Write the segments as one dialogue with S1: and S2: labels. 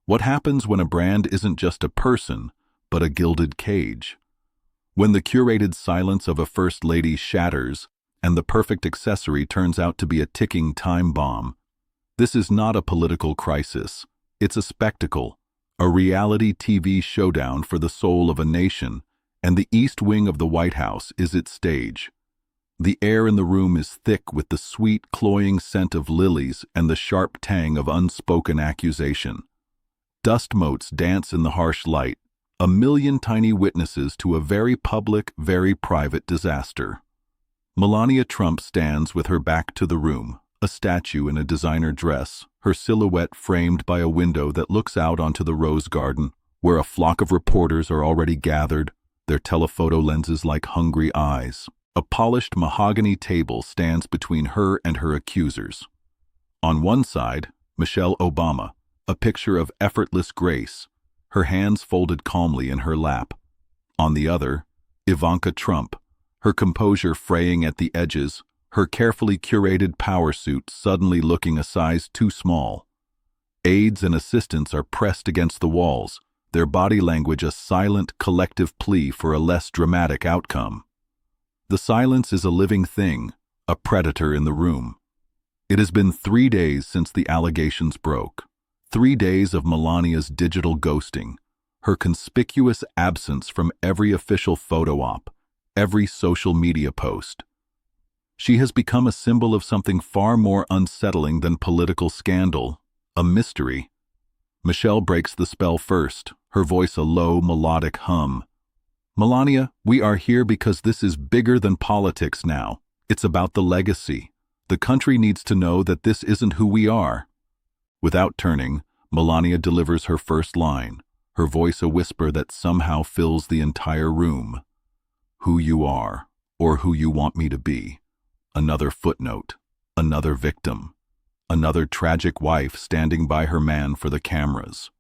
S1: What happens when a brand isn't just a person, but a gilded cage? When the curated silence of a first lady shatters, and the perfect accessory turns out to be a ticking time bomb. This is not a political crisis. It's a spectacle, a reality TV showdown for the soul of a nation, and the East Wing of the White House is its stage. The air in the room is thick with the sweet, cloying scent of lilies and the sharp tang of unspoken accusation. Dust motes dance in the harsh light, a million tiny witnesses to a very public, very private disaster. Melania Trump stands with her back to the room, a statue in a designer dress, her silhouette framed by a window that looks out onto the rose garden, where a flock of reporters are already gathered, their telephoto lenses like hungry eyes. A polished mahogany table stands between her and her accusers. On one side, Michelle Obama, a picture of effortless grace, her hands folded calmly in her lap. On the other, Ivanka Trump, her composure fraying at the edges, her carefully curated power suit suddenly looking a size too small. Aides and assistants are pressed against the walls, their body language a silent, collective plea for a less dramatic outcome. The silence is a living thing, a predator in the room. It has been 3 days since the allegations broke. 3 days of Melania's digital ghosting, her conspicuous absence from every official photo op, every social media post. She has become a symbol of something far more unsettling than political scandal, a mystery. Michelle breaks the spell first, her voice a low, melodic hum. Melania, we are here because this is bigger than politics now. It's about the legacy. The country needs to know that this isn't who we are. Without turning, Melania delivers her first line, her voice a whisper that somehow fills the entire room. Who you are, or who you want me to be. Another footnote, another victim, another tragic wife standing by her man for the cameras.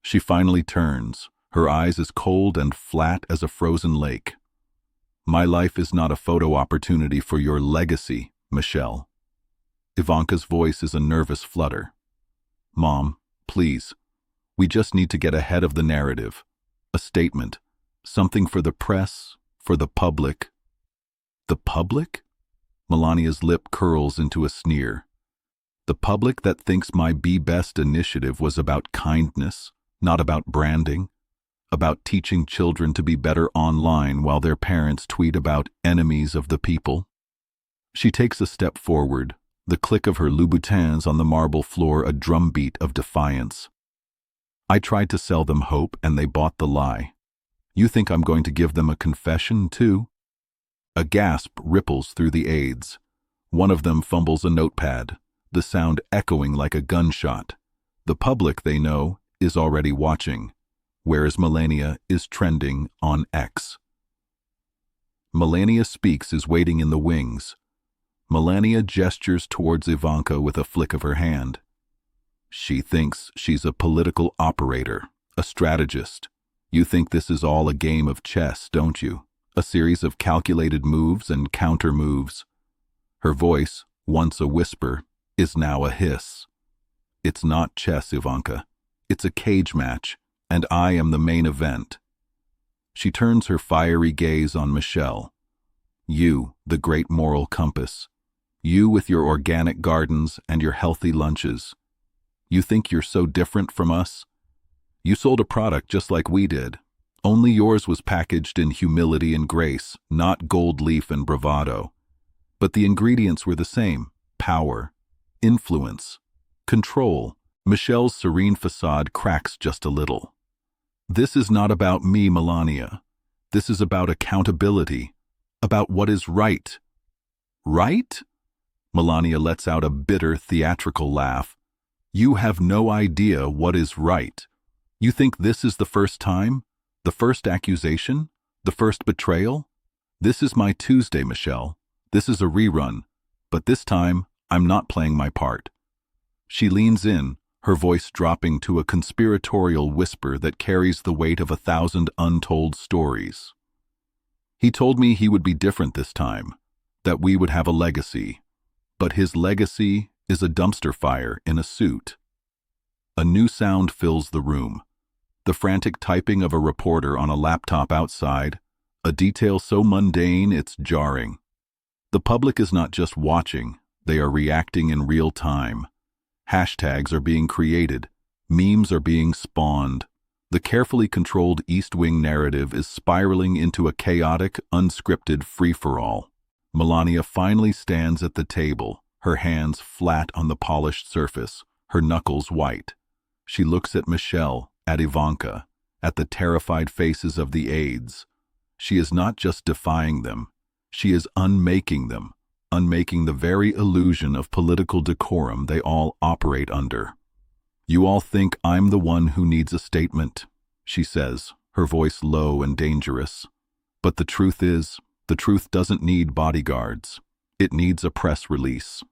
S1: She finally turns, her eyes as cold and flat as a frozen lake. My life is not a photo opportunity for your legacy, Michelle. Ivanka's voice is a nervous flutter. Mom, please. We just need to get ahead of the narrative. A statement. Something for the press, for the public. The public? Melania's lip curls into a sneer. The public that thinks my Be Best initiative was about kindness, not about branding, about teaching children to be better online while their parents tweet about enemies of the people. She takes a step forward, the click of her Louboutins on the marble floor a drumbeat of defiance. I tried to sell them hope and they bought the lie. You think I'm going to give them a confession, too? A gasp ripples through the aides. One of them fumbles a notepad, the sound echoing like a gunshot. The public, they know, is already watching, whereas Melania is trending on X. Melania Speaks is waiting in the wings. Melania gestures towards Ivanka with a flick of her hand. She thinks she's a political operator, a strategist. You think this is all a game of chess, don't you? A series of calculated moves and counter-moves. Her voice, once a whisper, is now a hiss. It's not chess, Ivanka. It's a cage match, and I am the main event. She turns her fiery gaze on Michelle. You, the great moral compass. You with your organic gardens and your healthy lunches. You think you're so different from us? You sold a product just like we did. Only yours was packaged in humility and grace, not gold leaf and bravado. But the ingredients were the same: power, influence, control. Michelle's serene facade cracks just a little. This is not about me, Melania. This is about accountability, about what is right. Right? Melania lets out a bitter, theatrical laugh. You have no idea what is right. You think this is the first time? The first accusation? The first betrayal? This is my Tuesday, Michelle. This is a rerun. But this time, I'm not playing my part. She leans in, her voice dropping to a conspiratorial whisper that carries the weight of 1,000 untold stories. He told me he would be different this time, that we would have a legacy. But his legacy is a dumpster fire in a suit. A new sound fills the room. The frantic typing of a reporter on a laptop outside, a detail so mundane it's jarring. The public is not just watching, they are reacting in real time. Hashtags are being created, memes are being spawned. The carefully controlled East Wing narrative is spiraling into a chaotic, unscripted free-for-all. Melania finally stands at the table, her hands flat on the polished surface, her knuckles white. She looks at Michelle, at Ivanka, at the terrified faces of the aides. She is not just defying them, she is unmaking them, unmaking the very illusion of political decorum they all operate under. "You all think I'm the one who needs a statement," she says, her voice low and dangerous. "But the truth is, the truth doesn't need bodyguards. It needs a press release.